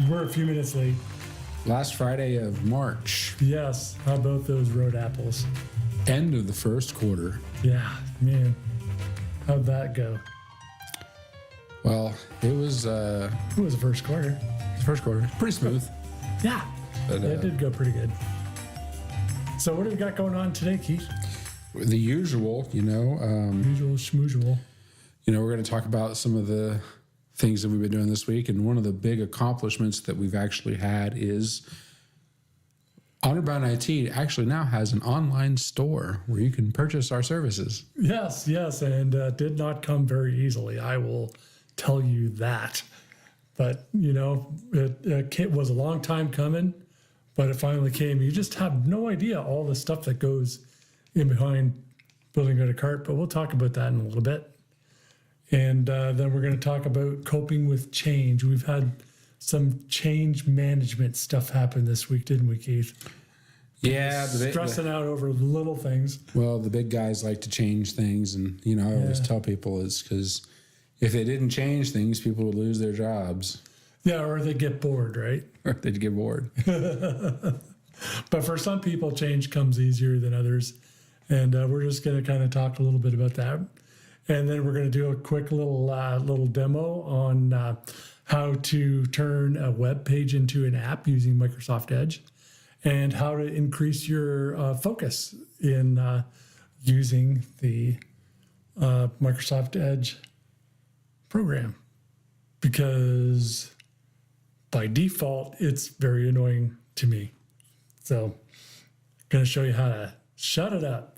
we're a few minutes late. Last Friday of March. Yes. How about those road apples? End of the first quarter. Yeah, man. How'd that go? Well, it was It was the first quarter. pretty smooth. Yeah. But, It did go pretty good. So what do we got going on today, Keith? The usual, Usual schmusual. we're going to talk about some of the things that we've been doing this week. And one of the big accomplishments that we've actually had is Honorbound IT actually now has an online store where you can purchase our services. Yes, and did not come very easily. I will tell you that. But, it was a long time coming, but it finally came. You just have no idea all the stuff that goes in behind building out a cart, but we'll talk about that in a little bit. And then we're going to talk about coping with change. We've had some change management stuff happen this week, didn't we, Keith? Yeah. Stressing out over little things. Well, the big guys like to change things. And, I always tell people it's because if they didn't change things, people would lose their jobs. Yeah, or they get bored, right? Or they'd get bored. But for some people, change comes easier than others. And we're just going to kind of talk a little bit about that. And then we're going to do a quick little demo on how to turn a web page into an app using Microsoft Edge and how to increase your focus in using the Microsoft Edge program. Because by default, it's very annoying to me. So I'm going to show you how to shut it up.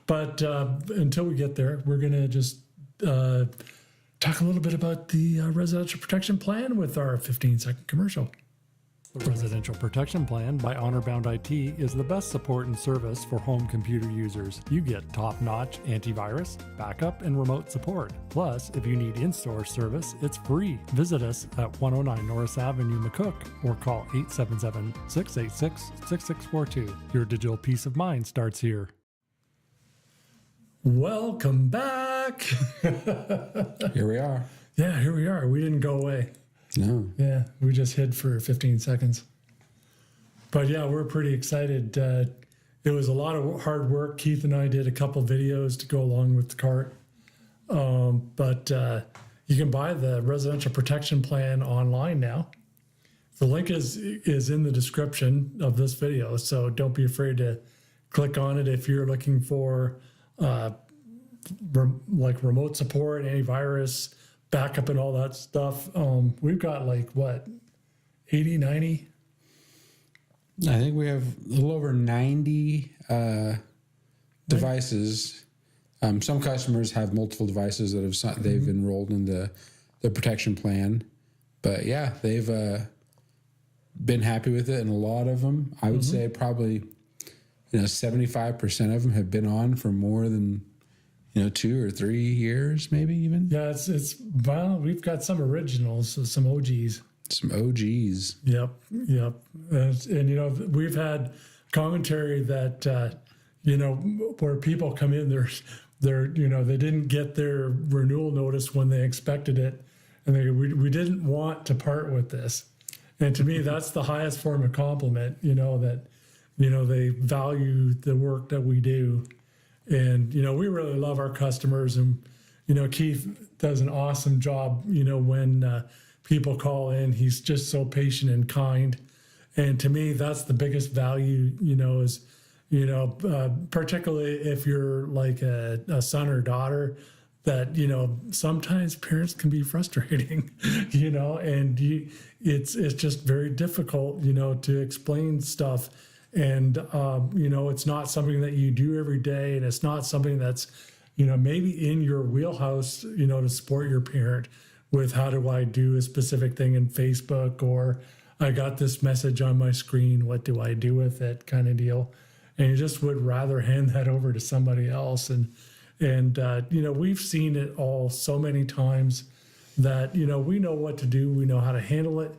But until we get there, we're going to just talk a little bit about the residential protection plan with our 15-second commercial. The Residential Protection Plan by Honorbound IT is the best support and service for home computer users. You get top-notch antivirus, backup, and remote support. Plus, if you need in-store service, it's free. Visit us at 109 Norris Avenue, McCook, or call 877-686-6642. Your digital peace of mind starts here. Welcome back. Here we are. Yeah, here we are. We didn't go away. No. Yeah, we just hid for 15 seconds. But yeah, we're pretty excited. It was a lot of hard work. Keith and I did a couple videos to go along with the cart. But you can buy the residential protection plan online now. The link is in the description of this video, so don't be afraid to click on it if you're looking for remote support, antivirus, backup, and all that stuff. We've got 80, 90? I think we have a little over 90 devices. Some customers have multiple devices that they've enrolled in the protection plan. But yeah, they've been happy with it, and a lot of them, I would say probably 75% of them have been on for more than 2 or 3 years, maybe even. Yeah, well, we've got some originals, some OGs. Some OGs. Yep. And we've had commentary that where people come in, they didn't get their renewal notice when they expected it, and we didn't want to part with this. And to me, that's the highest form of compliment. That they value the work that we do. And, we really love our customers, and, Keith does an awesome job, when people call in. He's just so patient and kind. And to me, that's the biggest value, is, particularly if you're like a son or daughter, that, sometimes parents can be frustrating, and it's just very difficult, to explain stuff. And, it's not something that you do every day. And it's not something that's, maybe in your wheelhouse, to support your parent with how do I do a specific thing in Facebook, or I got this message on my screen, what do I do with it, kind of deal. And you just would rather hand that over to somebody else. And we've seen it all so many times that, we know what to do. We know how to handle it.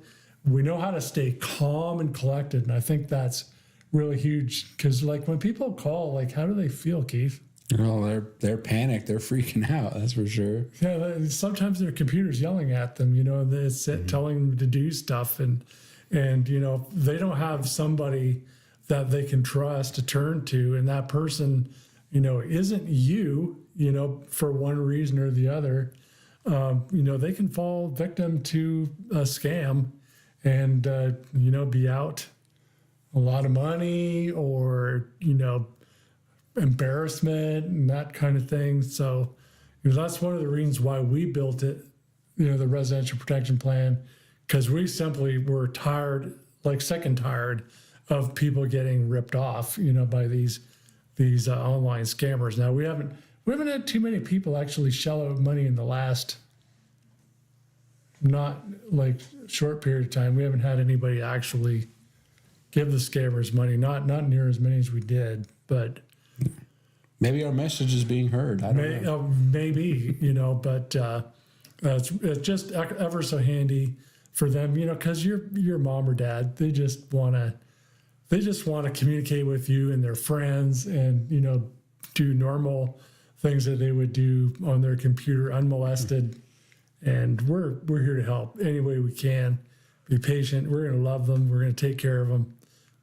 We know how to stay calm and collected. And I think that's really huge, because when people call, how do they feel, Keith? Well, they're panicked. They're freaking out. That's for sure. Yeah, sometimes their computer's yelling at them, it's telling them to do stuff, and they don't have somebody that they can trust to turn to, and that person, isn't you, for one reason or the other. They can fall victim to a scam and, be out a lot of money or, embarrassment and that kind of thing. So, that's one of the reasons why we built it, the residential protection plan, because we simply were tired, like sick and tired of people getting ripped off, by these online scammers. Now we haven't had too many people actually shell out money in the last, not like short period of time. We haven't had anybody actually give the scammers money, not near as many as we did, but maybe our message is being heard. I don't know. Maybe, but it's just ever so handy for them, because your mom or dad, they just want to communicate with you and their friends and, do normal things that they would do on their computer unmolested. And we're here to help any way we can. Be patient. We're going to love them. We're going to take care of them.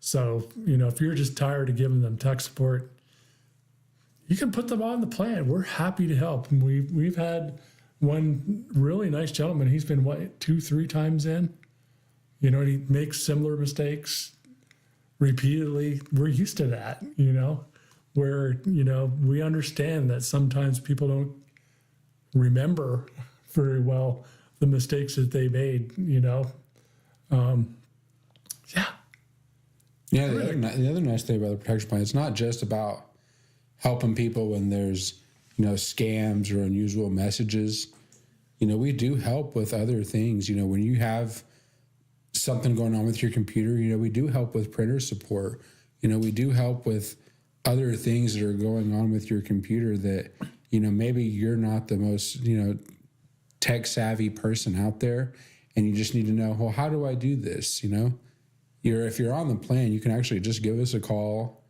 So, if you're just tired of giving them tech support, you can put them on the plan. We're happy to help. And we've had one really nice gentleman. He's been 2-3 times in. And he makes similar mistakes repeatedly. We're used to that, where we understand that sometimes people don't remember very well the mistakes that they made. Yeah, the other nice thing about the protection plan, it's not just about helping people when there's, scams or unusual messages. We do help with other things. When you have something going on with your computer, we do help with printer support. We do help with other things that are going on with your computer that, maybe you're not the most, tech savvy person out there, and you just need to know, well, how do I do this? If you're on the plan, you can actually just give us a call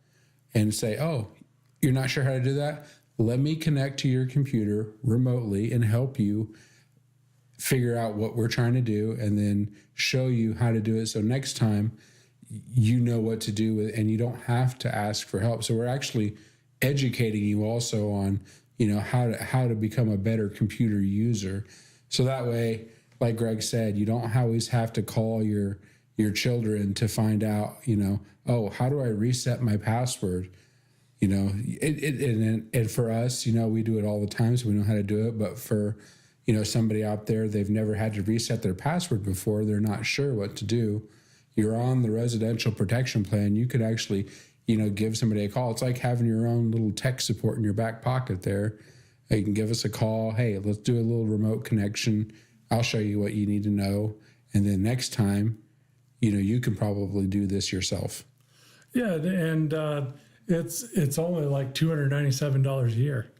and say, oh, you're not sure how to do that? Let me connect to your computer remotely and help you figure out what we're trying to do and then show you how to do it. So next time you know what to do with, and you don't have to ask for help. So we're actually educating you also on, how to become a better computer user. So that way, like Greg said, you don't always have to call your children to find out, oh, how do I reset my password? And for us, we do it all the time, so we know how to do it. But for, somebody out there, they've never had to reset their password before. They're not sure what to do. You're on the residential protection plan. You could actually, give somebody a call. It's like having your own little tech support in your back pocket there. You can give us a call. Hey, let's do a little remote connection. I'll show you what you need to know. And then next time, you can probably do this yourself. Yeah, and it's only like $297 a year.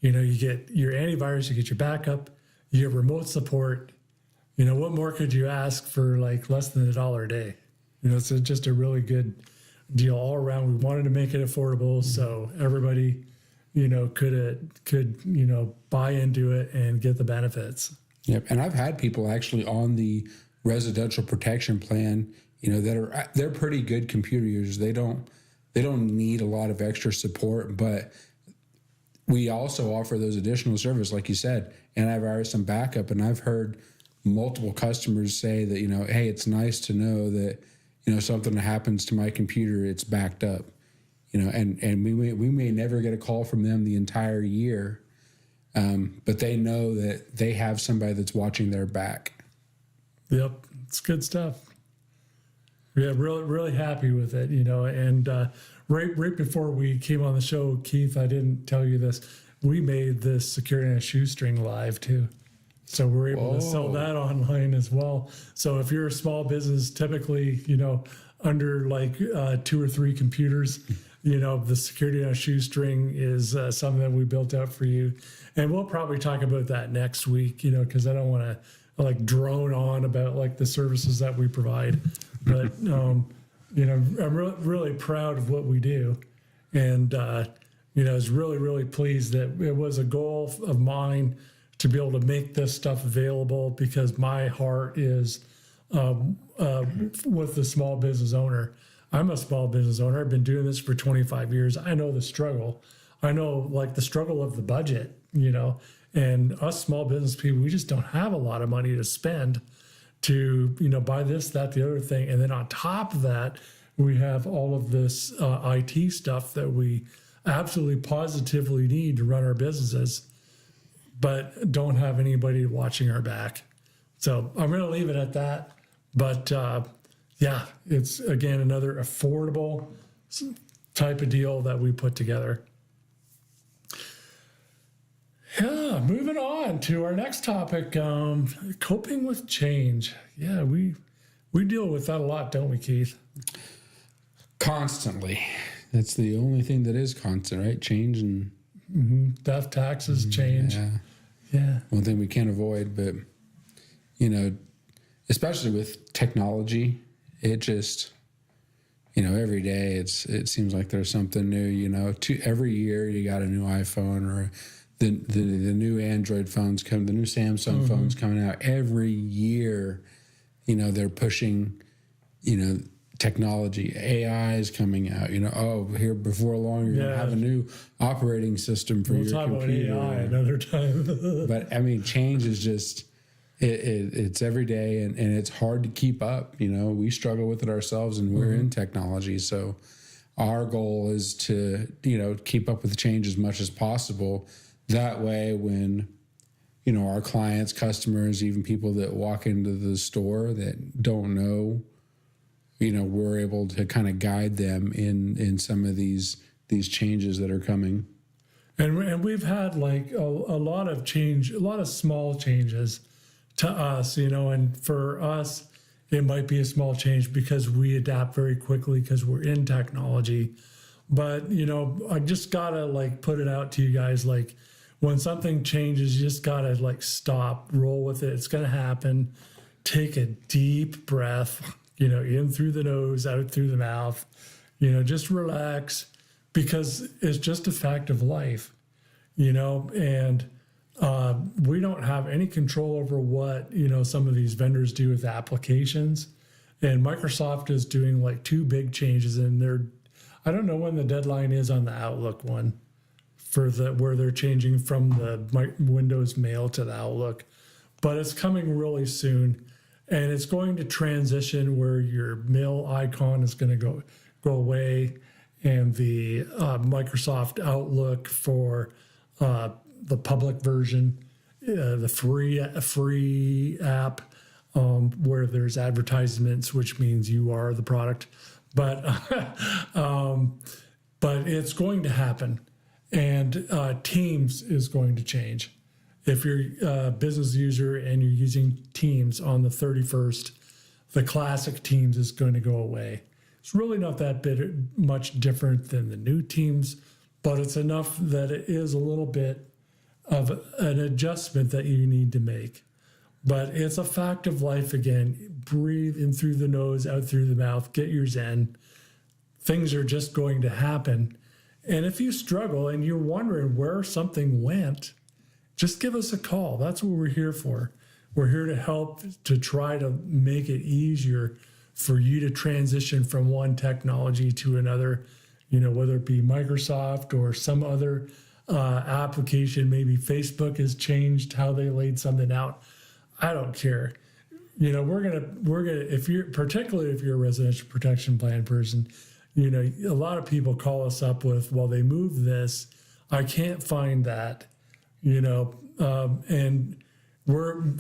You get your antivirus, you get your backup, you get remote support. What more could you ask for like less than $1 a day? It's just a really good deal all around. We wanted to make it affordable so everybody, could buy into it and get the benefits. Yep, and I've had people actually on the residential protection plan, they're pretty good computer users. They don't need a lot of extra support, but we also offer those additional services, like you said, antivirus and backup. And I've heard multiple customers say that, hey, it's nice to know that, something happens to my computer, it's backed up, and we may never get a call from them the entire year, but they know that they have somebody that's watching their back. Yep, it's good stuff. Yeah, really happy with it, and right before we came on the show, Keith, I didn't tell you this, we made this Security on a Shoestring live too. So we're able to sell that online as well. So if you're a small business, typically, under like 2 or 3 computers, the Security on a Shoestring is something that we built out for you. And we'll probably talk about that next week, because I don't want to like drone on about like the services that we provide. But, I'm really proud of what we do. And, is really, really pleased that it was a goal of mine to be able to make this stuff available, because my heart is with the small business owner. I'm a small business owner. I've been doing this for 25 years. I know the struggle. I know like the struggle of the budget, and us small business people, we just don't have a lot of money to spend to, buy this, that, the other thing. And then on top of that, we have all of this IT stuff that we absolutely positively need to run our businesses, but don't have anybody watching our back. So I'm going to leave it at that. But yeah, it's again another affordable type of deal that we put together. Yeah, moving on to our next topic, coping with change. Yeah, we deal with that a lot, don't we, Keith? Constantly. That's the only thing that is constant, right? Change and Death, taxes, change. Yeah. One thing we can't avoid, but especially with technology, it just every day it seems like there's something new. Every year you got a new iPhone or the new Android phones come, the new Samsung phones coming out every year. They're pushing technology. AI is coming out. Here before long you're gonna have a new operating system for your computer. We'll talk about AI another time. But I mean, change is just it's every day, and it's hard to keep up. We struggle with it ourselves, and we're in technology, so our goal is to keep up with the change as much as possible. That way, when our clients, customers, even people that walk into the store that don't know, we're able to kind of guide them in some of these changes that are coming. And we've had like a lot of change, a lot of small changes to us, and for us, it might be a small change because we adapt very quickly because we're in technology. But, I just gotta like put it out to you guys, like when something changes, you just gotta like stop, roll with it. It's gonna happen. Take a deep breath, in through the nose, out through the mouth, just relax, because it's just a fact of life, and we don't have any control over what, some of these vendors do with applications. And Microsoft is doing like 2 big changes, and I don't know when the deadline is on the Outlook one for where they're changing from the Windows Mail to the Outlook, but it's coming really soon. And it's going to transition where your mail icon is going to go away, and the Microsoft Outlook for the public version, the free app, where there's advertisements, which means you are the product. But but it's going to happen, and Teams is going to change. If you're a business user and you're using Teams on the 31st, the classic Teams is going to go away. It's really not that much different than the new Teams, but it's enough that it is a little bit of an adjustment that you need to make. But it's a fact of life again. Breathe in through the nose, out through the mouth, get your Zen. Things are just going to happen. And if you struggle and you're wondering where something went, just give us a call. That's what we're here for. We're here to help, to try to make it easier for you to transition from one technology to another, whether it be Microsoft or some other application. Maybe Facebook has changed how they laid something out. I don't care. We're gonna particularly if you're a residential protection plan person, a lot of people call us up with, well, they moved this, I can't find that. And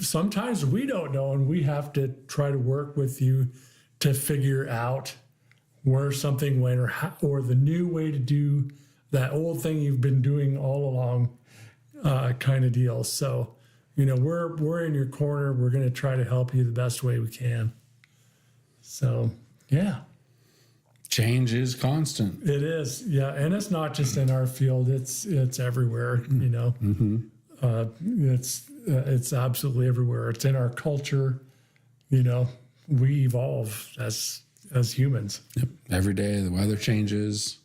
sometimes we don't know, and we have to try to work with you to figure out where something went, or the new way to do that old thing you've been doing all along, kind of deal. So, we're in your corner. We're going to try to help you the best way we can. So, yeah. Change is constant. It is, yeah, and it's not just in our field; it's everywhere. It's absolutely everywhere. It's in our culture. We evolve as humans. Yep. Every day the weather changes.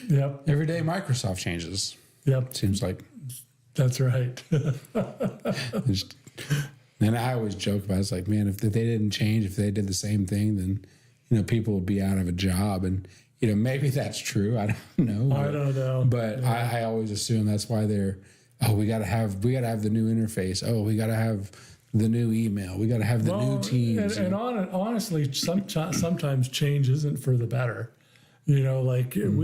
Yep. Every day Microsoft changes. Yep. Seems like. That's right. It's- And I always joke about it. It's like, man, if they didn't change, if they did the same thing, then, people would be out of a job. And, maybe that's true. I don't know. I don't know. But I always assume that's why we got to have the new interface. Oh, we got to have the new email. We got to have the new Teams. Honestly, sometimes change isn't for the better. We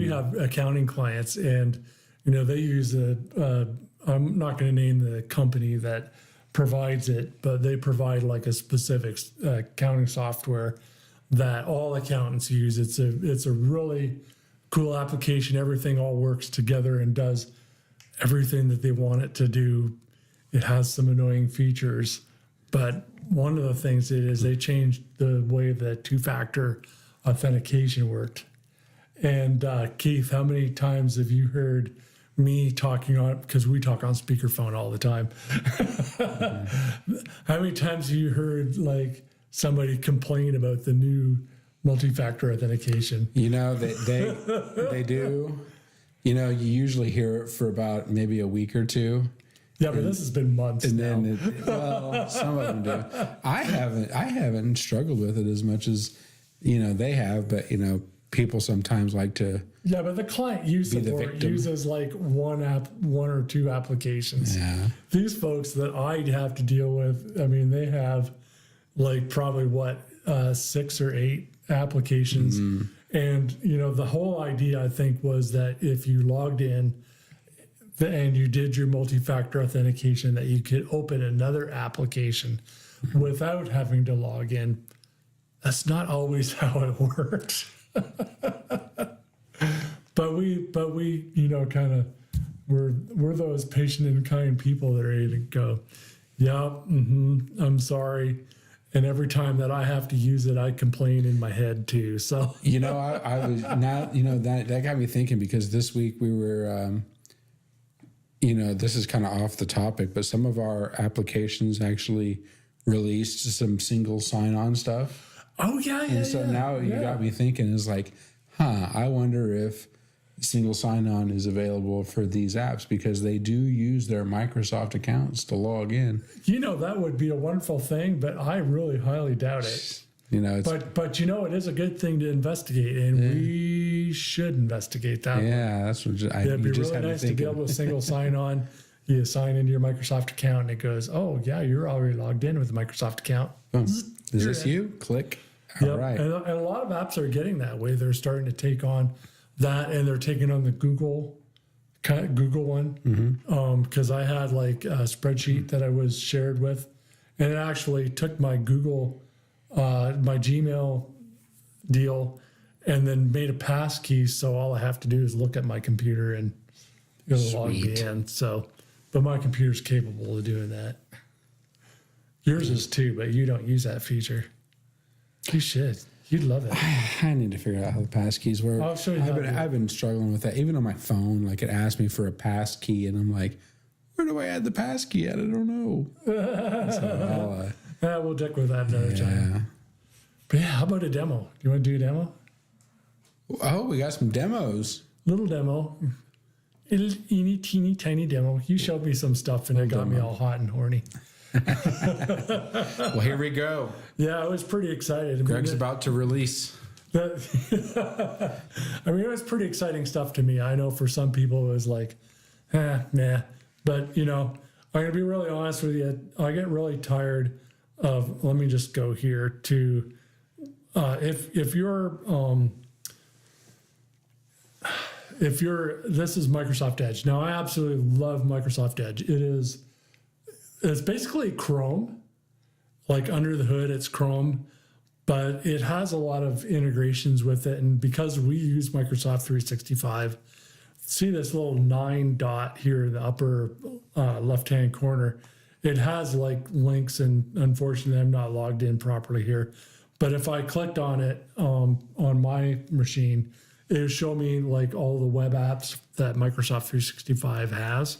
have accounting clients, and they use I'm not going to name the company that provides it, but they provide like a specific accounting software that all accountants use. It's a really cool application. Everything all works together and does everything that they want it to do. It has some annoying features, but one of the things they changed the way that two-factor authentication worked. And Keith, how many times have you heard me talking on, because we talk on speakerphone all the time. How many times have you heard like somebody complain about the new multi-factor authentication? They do. You usually hear it for about maybe a week or two. Yeah, but this has been months And now. then, some of them do. I haven't struggled with it as much as, they have, but, people sometimes like to. Yeah, but the client uses like one or two applications. Yeah. These folks that I have to deal with, they have like probably 6 or 8 applications. Mm-hmm. And, the whole idea I think was that if you logged in and you did your multi-factor authentication, that you could open another application without having to log in. That's not always how it works. But we, kind of, we're those patient and kind people that are ready to go, yeah, I'm sorry. And every time that I have to use it, I complain in my head too. So, I was now, that got me thinking, because this week we were, this is kind of off the topic, but some of our applications actually released some single sign-on stuff. oh yeah, yeah. And so now you got me thinking, is like, I wonder if single sign-on is available for these apps, because they do use their Microsoft accounts to log in. That would be a wonderful thing, but I really highly doubt it. It's, But it is a good thing to investigate, and we should investigate that. yeah, that's what It'd be just really had me nice to be thinking. able to single sign on. You sign into your Microsoft account, and it goes, "Oh yeah, you're already logged in with the Microsoft account." Boom. Is this you? Click. All Yep. right. And a lot of apps are getting that way. They're starting to take on that, and they're taking on the Google one. Because I had like a spreadsheet that I was shared with, and it actually took my my Gmail deal, and then made a pass key. So all I have to do is look at my computer and log me Sweet. in. So, but my computer's capable of doing that. Yours is too, but you don't use that feature. You should. You'd love it. I need to figure out how the pass keys work. I'll show you how to do it. I've been struggling with that. Even on my phone, like it asked me for a pass key, and I'm like, where do I add the pass key at? I don't know. So We'll check with that another time. yeah. But yeah, how about a demo? Do you want to do a demo? Oh, we got some demos. Little demo. Little teeny tiny demo. You showed me some stuff and it got me all hot and horny. Well, here we go. Yeah, I was pretty excited. Greg's about to release. It was pretty exciting stuff to me. I know for some people it was like, nah. But, I'm going to be really honest with you. I get really tired of, let me just go here to, if this is Microsoft Edge. Now, I absolutely love Microsoft Edge. It's basically Chrome, like under the hood, it's Chrome, but it has a lot of integrations with it. And because we use Microsoft 365, see this little 9 dot here in the upper left-hand corner, it has like links, and unfortunately I'm not logged in properly here. But if I clicked on it on my machine, it would show me like all the web apps that Microsoft 365 has.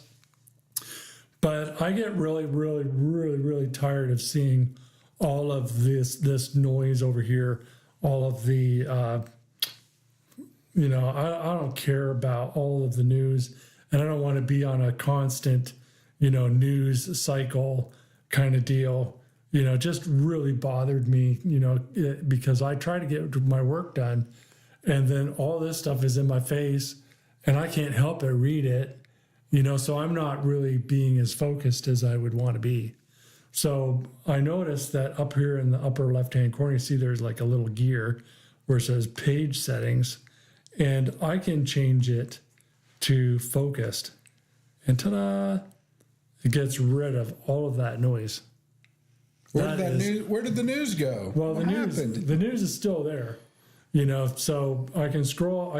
But I get really, really, really, really tired of seeing all of this noise over here, all of the I don't care about all of the news, and I don't want to be on a constant, news cycle kind of deal. Just really bothered me, because I try to get my work done, and then all this stuff is in my face, and I can't help but read it, so I'm not really being as focused as I would want to be. So I noticed that up here in the upper left-hand corner, you see there's like a little gear where it says page settings, and I can change it to focused, and ta-da, it gets rid of all of that noise. Where did the news go? Well, What happened? the news is still there, so I can scroll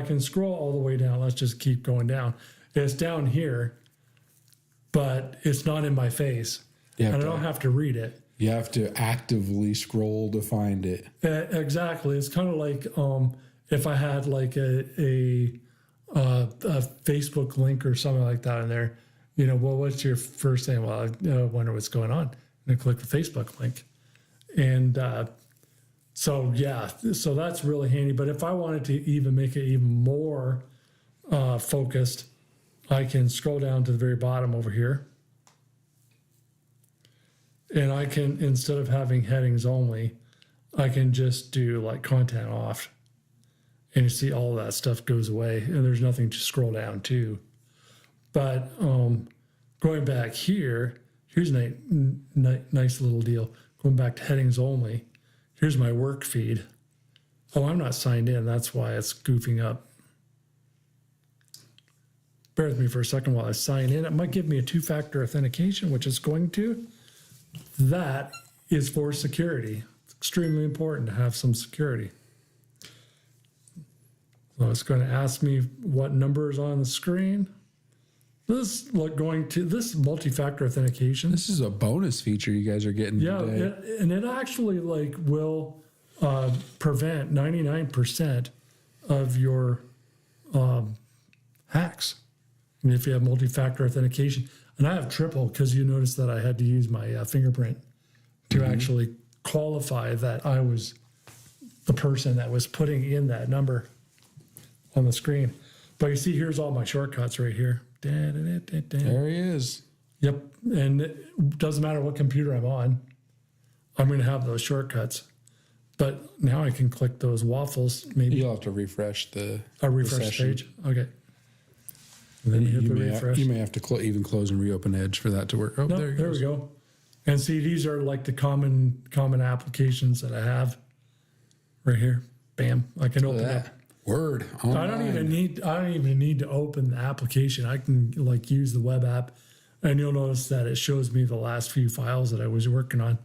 all the way down. Let's just keep going down. It's down here, but it's not in my face, and I don't have to read it. You have to actively scroll to find it. Exactly. It's kind of like if I had like a Facebook link or something like that in there, well, what's your first thing? Well, I wonder what's going on. And I click the Facebook link. And so that's really handy. But if I wanted to even make it even more focused, I can scroll down to the very bottom over here. And I can, instead of having headings only, I can just do like content off. And you see all of that stuff goes away, and there's nothing to scroll down to. But going back here, here's a nice little deal. Going back to headings only, here's my work feed. Oh, I'm not signed in. That's why it's goofing up. Bear with me for a second while I sign in. It might give me a two-factor authentication, which it's going to. That is for security. It's extremely important to have some security. So it's going to ask me what number is on the screen. This multi-factor authentication. This is a bonus feature you guys are getting today. And it actually will prevent 99% of your hacks. I mean, if you have multi-factor authentication. And I have triple, because you noticed that I had to use my fingerprint to actually qualify that I was the person that was putting in that number on the screen. But you see, here's all my shortcuts right here. There he is. Yep. And it doesn't matter what computer I'm on, I'm going to have those shortcuts. But now I can click those waffles. Maybe You'll have to refresh the refresh the page. Okay. And then you hit the refresh. You may have to even close and reopen Edge for that to work. Oh, No, there we go. And see, these are like the common applications that I have right here. Bam! I can open it. Word. I don't even need to open the application. I can like use the web app, and you'll notice that it shows me the last few files that I was working on.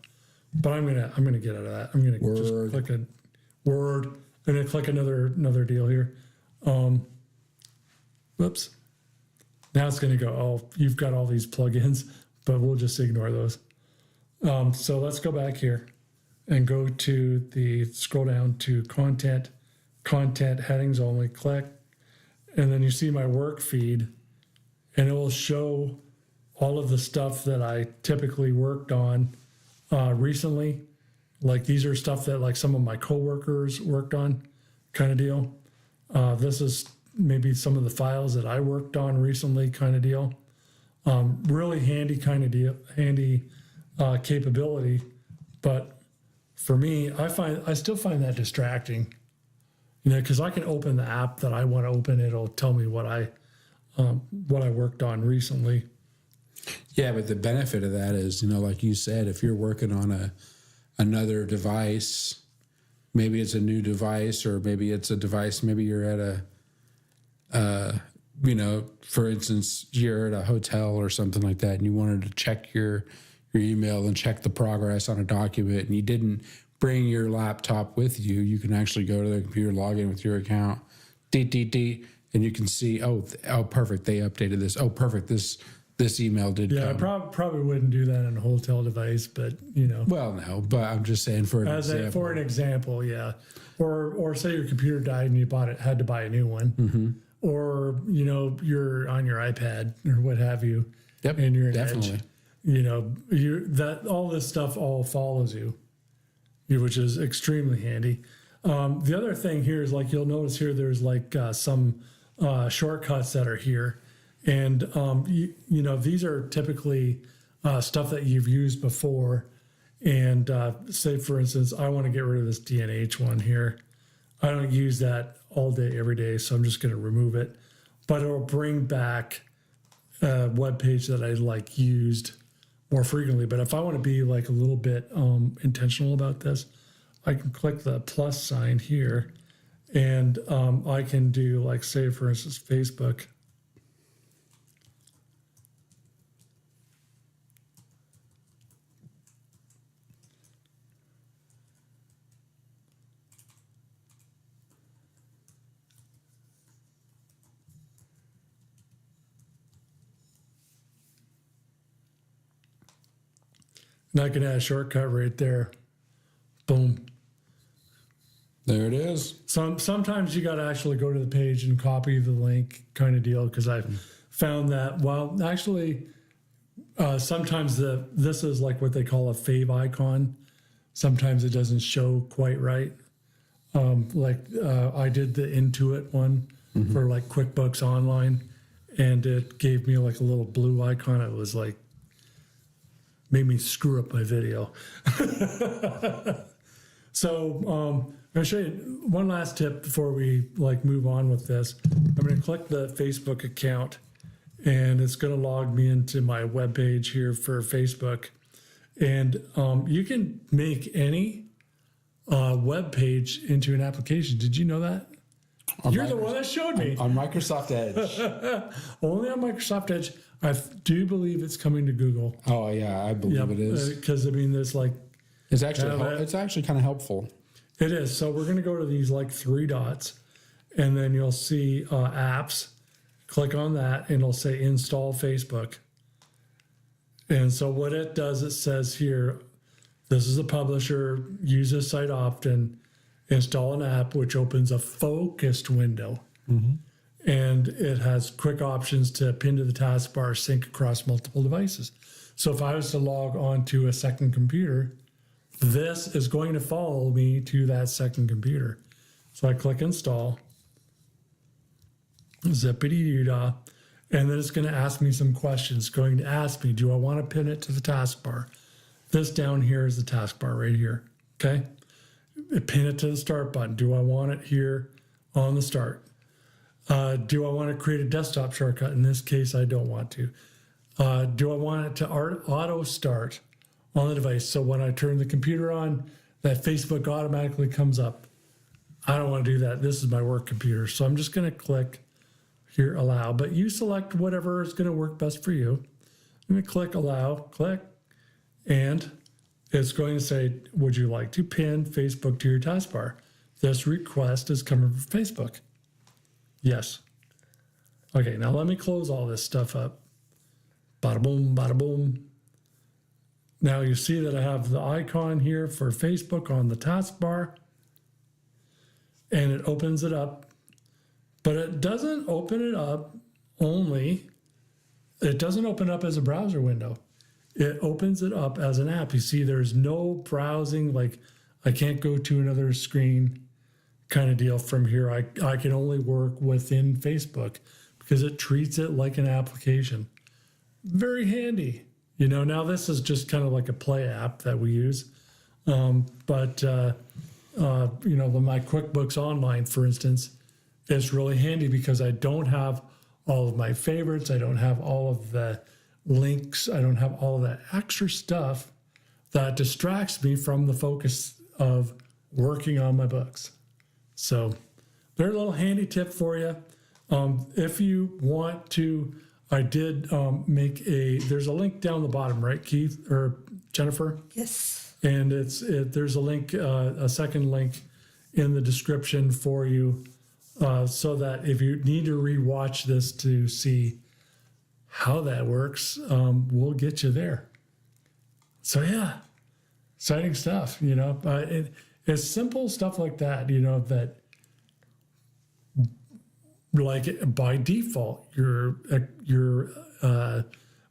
But I'm gonna get out of that. I'm gonna just click a Word. I'm gonna click another deal here. Whoops. Now it's going to go, oh, you've got all these plugins, but we'll just ignore those. So let's go back here and go to scroll down to content headings only, click, and then you see my work feed, and it will show all of the stuff that I typically worked on recently. Like these are stuff that like some of my coworkers worked on, kind of deal. This is maybe some of the files that I worked on recently, kind of deal. Really handy kind of deal, handy capability. But for me, I still find that distracting, because I can open the app that I want to open. It'll tell me what I worked on recently. Yeah, but the benefit of that is, like you said, if you're working on another device, maybe it's a new device, or maybe it's a device, maybe you're at for instance, you're at a hotel or something like that, and you wanted to check your email and check the progress on a document, and you didn't bring your laptop with you, you can actually go to the computer, log in with your account, and you can see, oh, perfect, they updated this. Oh, perfect, this email did come. I probably wouldn't do that on a hotel device, but Well, no, but I'm just saying for an example. Yeah. Or say your computer died and you had to buy a new one. Mm-hmm. Or, you're on your iPad or what have you. Yep. And you're in definitely. Edge. All this stuff all follows you, which is extremely handy. the other thing here is like, you'll notice here, there's like some shortcuts that are here. And, you know, these are typically stuff that you've used before. And say, for instance, I want to get rid of this DNH one here. I don't use that all day, every day, so I'm just going to remove it. But it'll bring back a web page that I like used more frequently. But if I want to be like a little bit intentional about this, I can click the plus sign here, and I can do, like, say, for instance, Facebook. And I can add a shortcut right there. Boom. There it is. Sometimes you got to actually go to the page and copy the link, kind of deal, because I've found that, well, actually, sometimes this is like what they call a fave icon. Sometimes it doesn't show quite right. I did the Intuit one for like QuickBooks Online, and it gave me like a little blue icon. It was like, made me screw up my video. So I'm going to show you one last tip before we like move on with this. I'm going to click the Facebook account, and it's going to log me into my web page here for Facebook. And you can make any web page into an application. Did you know that? You're the one that showed me. On Microsoft Edge. Only on Microsoft Edge. I do believe it's coming to Google. Oh, yeah, I believe it is. Because, I mean, there's like... It's actually kind of helpful. It is. So we're going to go to these like 3 dots, and then you'll see apps. Click on that, and it'll say install Facebook. And so what it does, it says here, this is a publisher, use this site often, install an app, which opens a focused window. And it has quick options to pin to the taskbar, sync across multiple devices. So if I was to log on to a second computer, this is going to follow me to that second computer. So I click install, zippity-doo-dah, and then it's going to ask me some questions. It's going to ask me, do I want to pin it to the taskbar? This down here is the taskbar right here, okay? Pin it to the start button. Do I want it here on the start? Do I want to create a desktop shortcut? In this case, I don't want to. Do I want it to auto start on the device? So when I turn the computer on, that Facebook automatically comes up. I don't want to do that. This is my work computer. So I'm just going to click here, allow, but you select whatever is going to work best for you. I'm going to click allow, click, and it's going to say, would you like to pin Facebook to your taskbar? This request is coming from Facebook. Yes. Okay, now let me close all this stuff up. Bada boom, bada boom. Now you see that I have the icon here for Facebook on the taskbar, and it opens it up, but it doesn't open it up it doesn't open up as a browser window. It opens it up as an app. You see, there's no browsing, like I can't go to another screen kind of deal from here. I can only work within Facebook because it treats it like an application. Very handy. You know, now this is just kind of like a play app that we use. But you know, my QuickBooks Online, for instance, is really handy because I don't have all of my favorites. I don't have all of the links. I don't have all of that extra stuff that distracts me from the focus of working on my books. So there's a little handy tip for you. If you want to, I did there's a link down the bottom, right, Keith or Jennifer? Yes. And there's a link, a second link in the description for you, so that if you need to rewatch this to see how that works, we'll get you there. So yeah, exciting stuff, you know. It's simple stuff like that, you know, that like by default, your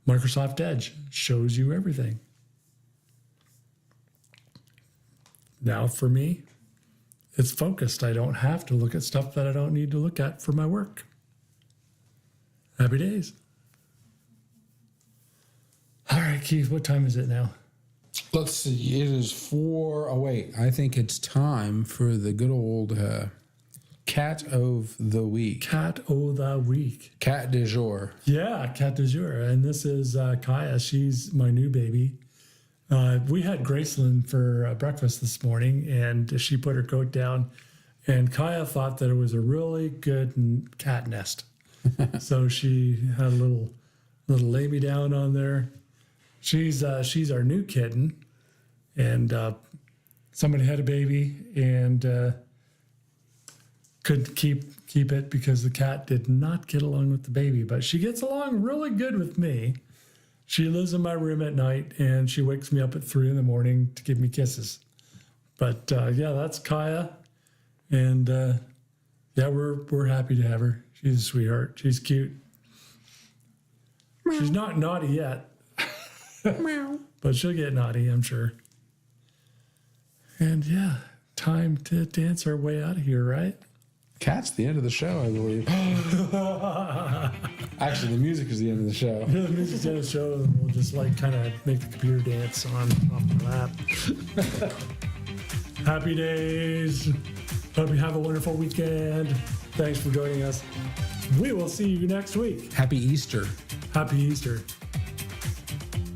Microsoft Edge shows you everything. Now for me, it's focused. I don't have to look at stuff that I don't need to look at for my work. Happy days. All right, Keith, what time is it now? Let's see. It is 4. Oh, wait. I think it's time for the good old cat of the week. Cat o' the week. Cat du jour. Yeah, cat du jour. And this is Kaya. She's my new baby. We had Graceland for breakfast this morning, and she put her coat down. And Kaya thought that it was a really good cat nest. So she had a little lay me down on there. She's our new kitten, and somebody had a baby and couldn't keep it because the cat did not get along with the baby. But she gets along really good with me. She lives in my room at night, and she wakes me up at 3 a.m. to give me kisses. But yeah, that's Kaya, and yeah, we're happy to have her. She's a sweetheart. She's cute. She's not naughty yet. But she'll get naughty, I'm sure. And yeah, time to dance our way out of here, right? Cat's the end of the show, I believe. Actually, the music is the end of the show. The music's the end of the show, and we'll just kind of make the computer dance off the lap. Happy days. Hope you have a wonderful weekend. Thanks for joining us. We will see you next week. Happy Easter. Happy Easter.